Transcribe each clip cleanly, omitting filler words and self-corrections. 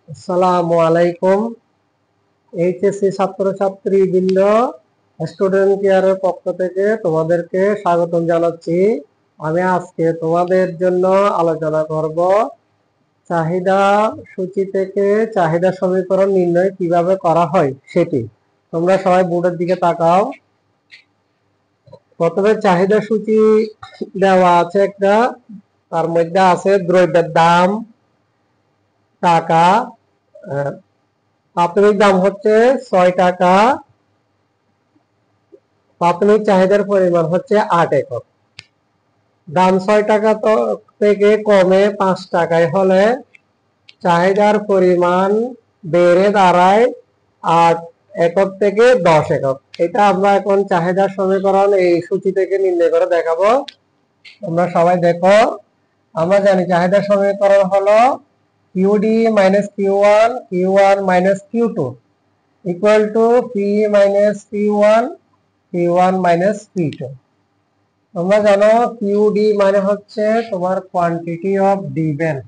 আসসালামু আলাইকুম। HSC ছাত্রছাত্রীবৃন্দ, student কেয়ারের পক্ষ থেকে তোমাদেরকে স্বাগতম জানাচ্ছি। আমি আজকে তোমাদের জন্য আলোচনা করব চাহিদা সূচি থেকে চাহিদা সমীকরণ নির্ণয় কিভাবে করা হয় সেটি। তোমরা সবাই বোর্ডের দিকে তাকাও। প্রথমে চাহিদা সূচি দেওয়া আছে একটা, তার মধ্যে আছে দ্রব্যের দাম, টাকা। প্রাথমিক দাম হচ্ছে 6 টাকা, প্রাথমিক চাহিদার পরিমাণ হচ্ছে 8 একক। দাম 6 টাকা থেকে কমে 5 টাকায় হলে চাহিদার পরিমাণ বেড়ে দাঁড়ায় 8 একক থেকে 10 একক। এটা আমরা এখন চাহিদার সমীকরণ এই সূচি থেকে নির্ণয় করে দেখাবো। তোমরা সবাই দেখো, আমরা জানি চাহিদার সমীকরণ হলো QD minus Q one Q one minus Q two equal to P minus Q one Q one minus Q two. তোমরা জানো কিউডি মানে হচ্ছে তোমার quantity of demand,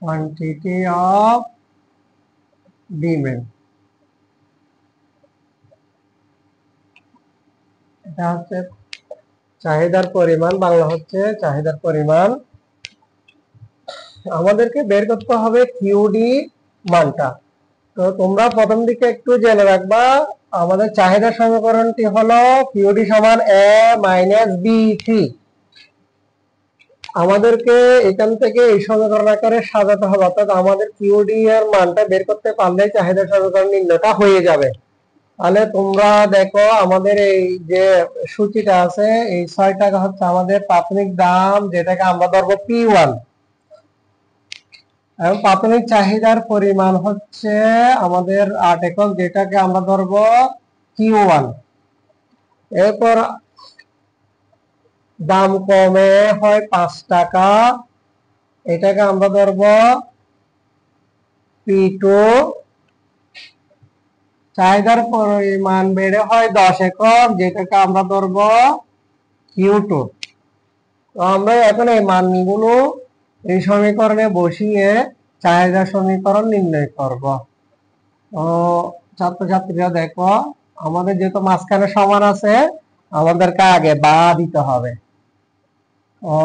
quantity of demand. এটা হচ্ছে চাহিদার পরিমাণ, বাংলা হচ্ছে চাহিদার পরিমাণ। আমাদেরকে বের করতে হবে কিউডি মানটা। তো তোমরা প্রথম দিকে একটু জেনে রাখবা, আমাদের চাহিদা সমীকরণটি হলো কিউডি সমান এ মাইনাস বি সি। আমাদেরকে এখান থেকে এই সমীকরণ আকারে সাজাতে হবে, অর্থাৎ আমাদের কিউডি এর মানটা বের করতে পারলে চাহিদা সমীকরণ নির্ণয়টা হয়ে যাবে। তাহলে তোমরা দেখো, আমাদের এই যে সূচিটা আছে, এই 6 টাকা হচ্ছে আমাদের প্রাথমিক দাম, যেটাকে আমরা ধরবো P1, এবং প্রাথমিক চাহিদার পরিমাণ হচ্ছে আমাদের 8 একক, যেটাকে আমরা ধরবো Q1। এরপর দাম কমে হয় 5 টাকা, এটাকে আমরা ধরবো P2। চাহিদার পরিমাণ বেড়ে হয় 10 একক, যেটাকে আমরা ধরবো Q2। তো আমরা এখন এই মানগুলো এই সমীকরণে বসিয়ে চাহিদা সমীকরণ নির্ণয় করব। তো ছাত্রছাত্রীরা দেখো, আমাদের যেহেতু মাঝখানে সমান আছে, আমাদেরকে আগে বা দিতে হবে। ও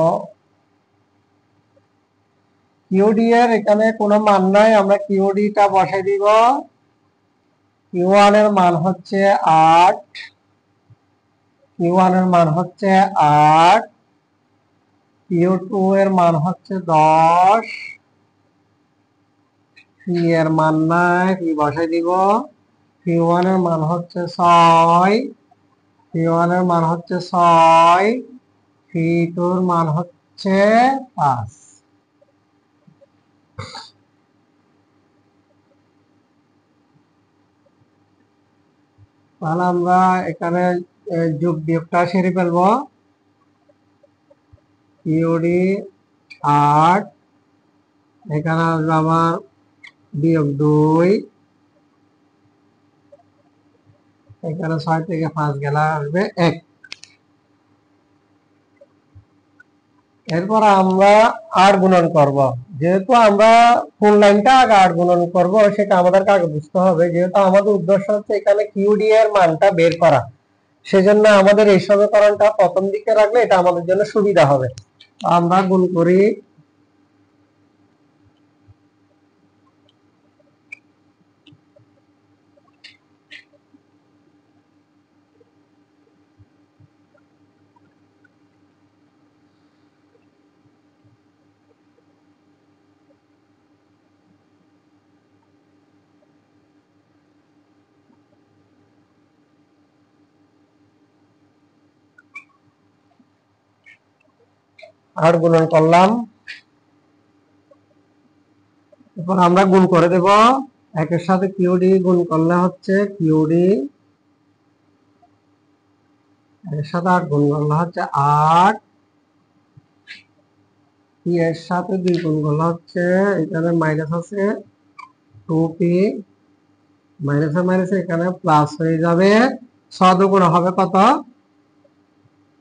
কিউডি এর এখানে কোনো মান নাই, আমরা কিউডিটা বসাই দিব। কিউ1 এর মান হচ্ছে 8, কিউ1 এর মান হচ্ছে 8, কিউ2 এর মান হচ্ছে 10, পি এর মান নাই, পি বসাই দিব। কিউ1 এর মান হচ্ছে 6, কিউ1 এর মান হচ্ছে 6, কিউ2 এর মান হচ্ছে 5। তাহলে আমরা এখানে যোগ বিয়োগটা সেরে ফেলবো। কিউডি 8, এখানে আসবে আমার বিয়োগ 2, এখানে 6 থেকে 5 গেলে আসবে 1। এরপর আমরা 8 গুণন করব। যেহেতু আমরা ফুল লাইনটা আগে 8 গুণন করব, সেটা আমাদেরকে আগে বুঝতে হবে। যেহেতু আমাদের উদ্দেশ্য হচ্ছে এখানে কিউডি এর মানটা বের করা, সেজন্য আমাদের এই সমীকরণটা প্রথম দিকে রাখলে এটা আমাদের জন্য সুবিধা হবে। আমরা গুণ করি। আর গুণন করলাম, এরপর আমরা গুণ করে দেব। একের সাথে কিউডি গুণ করলে হচ্ছে কিউডি, এর সাথে 8 গুণ করলে হচ্ছে 8, পি এর সাথে 2 গুণ করলে হচ্ছে, এখানে মাইনাস আছে 2p, মাইনাসে মাইনাসে এখানে প্লাস হয়ে যাবে। 6 দুগুণ হবে কত?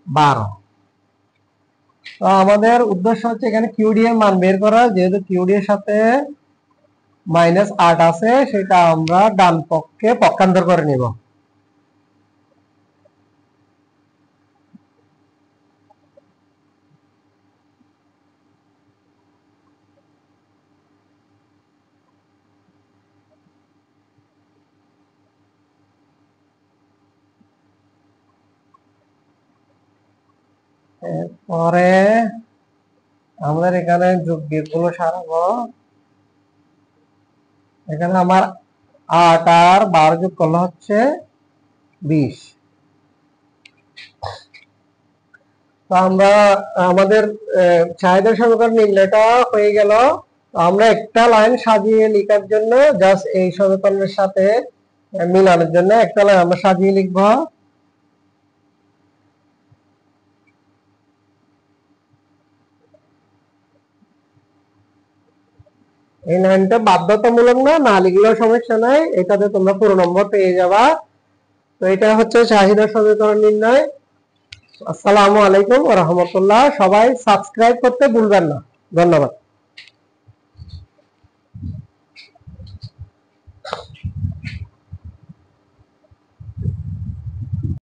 12। তো আমাদের উদ্দেশ্য হচ্ছে এখানে কিউডি এর মান বের করা, যেহেতু কিউডি এর সাথে -8 আছে, সেটা আমরা ডান পক্ষে পক্ষান্তর করে নিব। এরপরে আমাদের এখানে যোগ বিয়োগ গুলো সারাবো। এখানে আমার 8 আর 12 যোগ করলে হচ্ছে 20। তো আমরা আমাদের চাহিদার সমীকরণ নির্ণয়টা হয়ে গেল। আমরা একটা লাইন সাজিয়ে লেখার জন্য জাস্ট এই সমীকরণের সাথে মিলানোর জন্য একটা লাইন আমরা সাজিয়ে লিখব। এই লাইনটা বাধ্যতামূলক না লিখলেও সমস্যা নাই, এটাতে তোমরা পুরো নম্বর পেয়ে যাবা। তো এটা হচ্ছে চাহিদা সমীকরণ নির্ণয়। আসসালামু আলাইকুম ওয়া রাহমাতুল্লাহ। সবাই সাবস্ক্রাইব করতে ভুলবেন না। ধন্যবাদ।